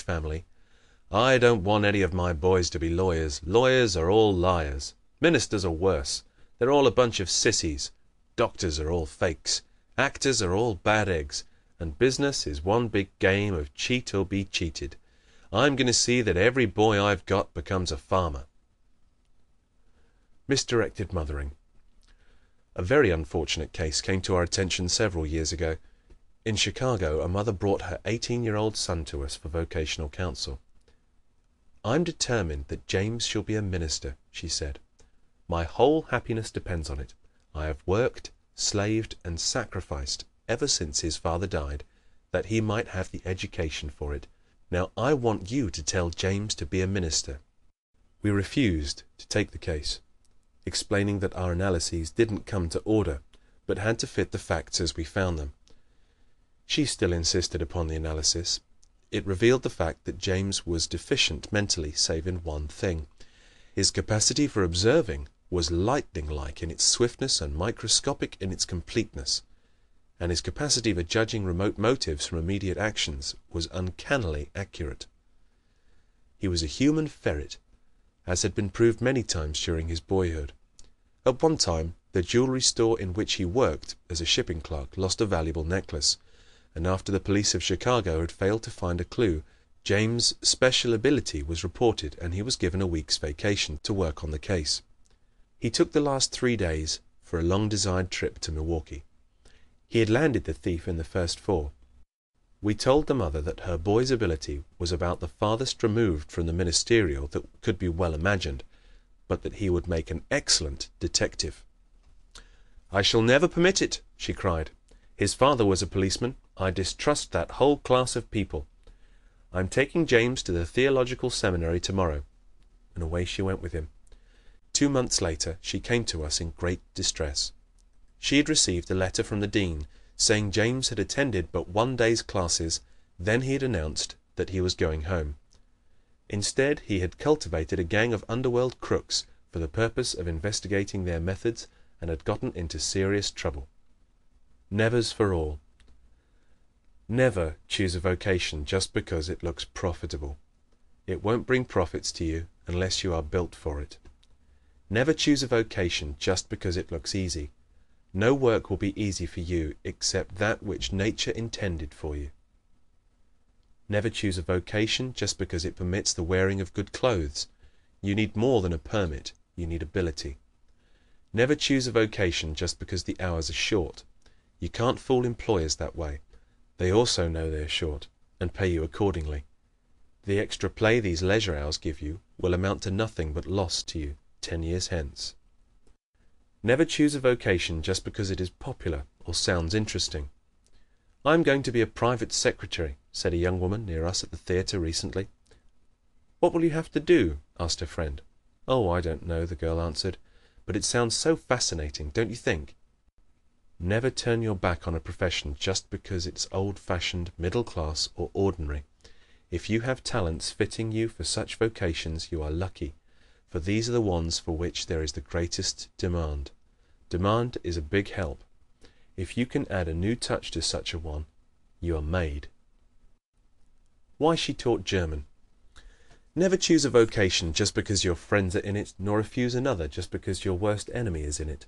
rich family. I don't want any of my boys to be lawyers. Lawyers are all liars. Ministers are worse. They're all a bunch of sissies. Doctors are all fakes. Actors are all bad eggs. And business is one big game of cheat or be cheated. I'm going to see that every boy I've got becomes a farmer. Misdirected mothering. A very unfortunate case came to our attention several years ago. In Chicago, a mother brought her 18-year-old son to us for vocational counsel. "I'm determined that James shall be a minister," she said. "My whole happiness depends on it. I have worked, slaved, and sacrificed ever since his father died, that he might have the education for it. Now I want you to tell James to be a minister." We refused to take the case, explaining that our analyses didn't come to order, but had to fit the facts as we found them. She still insisted upon the analysis. It revealed the fact that James was deficient mentally, save in one thing. His capacity for observing was lightning-like in its swiftness and microscopic in its completeness, and his capacity for judging remote motives from immediate actions was uncannily accurate. He was a human ferret, as had been proved many times during his boyhood. At one time, the jewelry store in which he worked as a shipping clerk lost a valuable necklace, and after the police of Chicago had failed to find a clue, James' special ability was reported and he was given a week's vacation to work on the case. He took the last 3 days for a long-desired trip to Milwaukee. He had landed the thief in the first 4. We told the mother that her boy's ability was about the farthest removed from the ministerial that could be well imagined, but that he would make an excellent detective. "I shall never permit it," she cried. "His father was a policeman. I distrust that whole class of people. I'm taking James to the theological seminary tomorrow." And away she went with him. 2 months later she came to us in great distress. She had received a letter from the dean saying James had attended but 1 day's classes, then he had announced that he was going home. Instead, he had cultivated a gang of underworld crooks for the purpose of investigating their methods and had gotten into serious trouble. Nevers for all. Never choose a vocation just because it looks profitable. It won't bring profits to you unless you are built for it. Never choose a vocation just because it looks easy. No work will be easy for you except that which nature intended for you. Never choose a vocation just because it permits the wearing of good clothes. You need more than a permit, you need ability. Never choose a vocation just because the hours are short. You can't fool employers that way. They also know they're short and pay you accordingly. The extra play these leisure hours give you will amount to nothing but loss to you 10 years hence. Never choose a vocation just because it is popular or sounds interesting. "I'm going to be a private secretary," said a young woman near us at the theatre recently. "What will you have to do?" asked her friend. "Oh, I don't know," the girl answered, "but it sounds so fascinating, don't you think?" Never turn your back on a profession just because it's old-fashioned, middle-class, or ordinary. If you have talents fitting you for such vocations, you are lucky, for these are the ones for which there is the greatest demand. Demand is a big help. If you can add a new touch to such a one, you are made. Why she taught German. Never choose a vocation just because your friends are in it, nor refuse another just because your worst enemy is in it.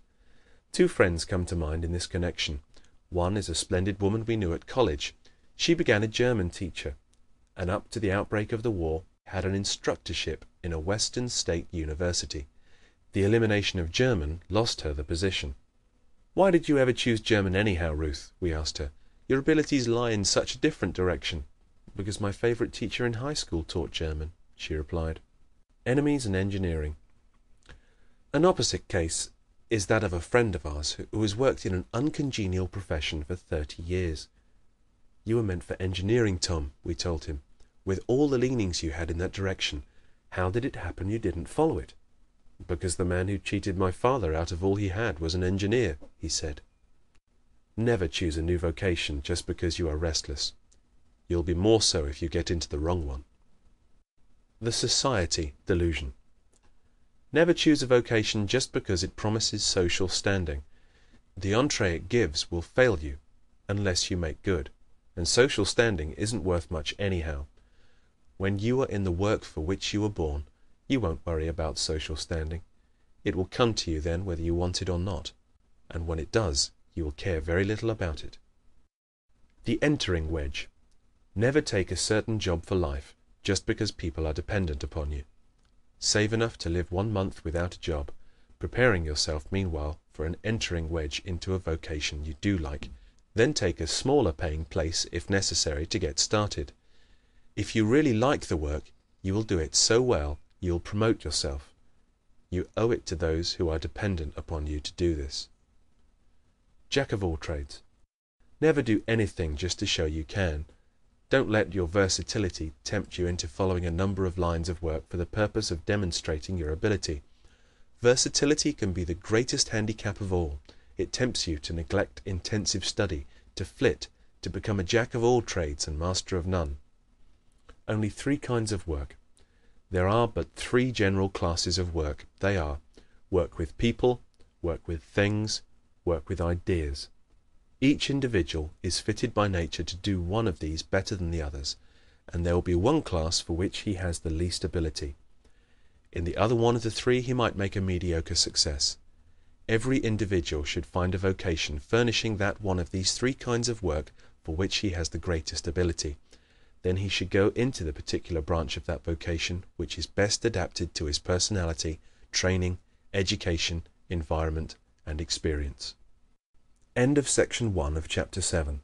2 friends come to mind in this connection. One is a splendid woman we knew at college. She began a German teacher, and up to the outbreak of the war had an instructorship in a Western state university. The elimination of German lost her the position. "Why did you ever choose German anyhow, Ruth?" we asked her. "Your abilities lie in such a different direction." "Because my favorite teacher in high school taught German," she replied. Enemies and engineering. An opposite case is that of a friend of ours who has worked in an uncongenial profession for 30 years. "You were meant for engineering, Tom," we told him. "With all the leanings you had in that direction, how did it happen you didn't follow it?" "Because the man who cheated my father out of all he had was an engineer," he said. Never choose a new vocation just because you are restless. You'll be more so if you get into the wrong one. The society delusion. Never choose a vocation just because it promises social standing. The entree it gives will fail you unless you make good, and social standing isn't worth much anyhow. When you are in the work for which you were born, you won't worry about social standing. It will come to you then whether you want it or not, and when it does, you will care very little about it. The entering wedge. Never take a certain job for life just because people are dependent upon you. Save enough to live 1 month without a job, preparing yourself meanwhile for an entering wedge into a vocation you do like. Then take a smaller paying place if necessary to get started. If you really like the work, you will do it so well you'll promote yourself. You owe it to those who are dependent upon you to do this. Jack of all trades. Never do anything just to show you can. Don't let your versatility tempt you into following a number of lines of work for the purpose of demonstrating your ability. Versatility can be the greatest handicap of all. It tempts you to neglect intensive study, to flit, to become a jack of all trades and master of none. Only 3 kinds of work. There are but 3 general classes of work. They are work with people, work with things, work with ideas. Each individual is fitted by nature to do one of these better than the others, and there will be one class for which he has the least ability. In the other one of the 3 he might make a mediocre success. Every individual should find a vocation furnishing that one of these 3 kinds of work for which he has the greatest ability. Then he should go into the particular branch of that vocation which is best adapted to his personality, training, education, environment, and experience. End of section 1 of chapter 7.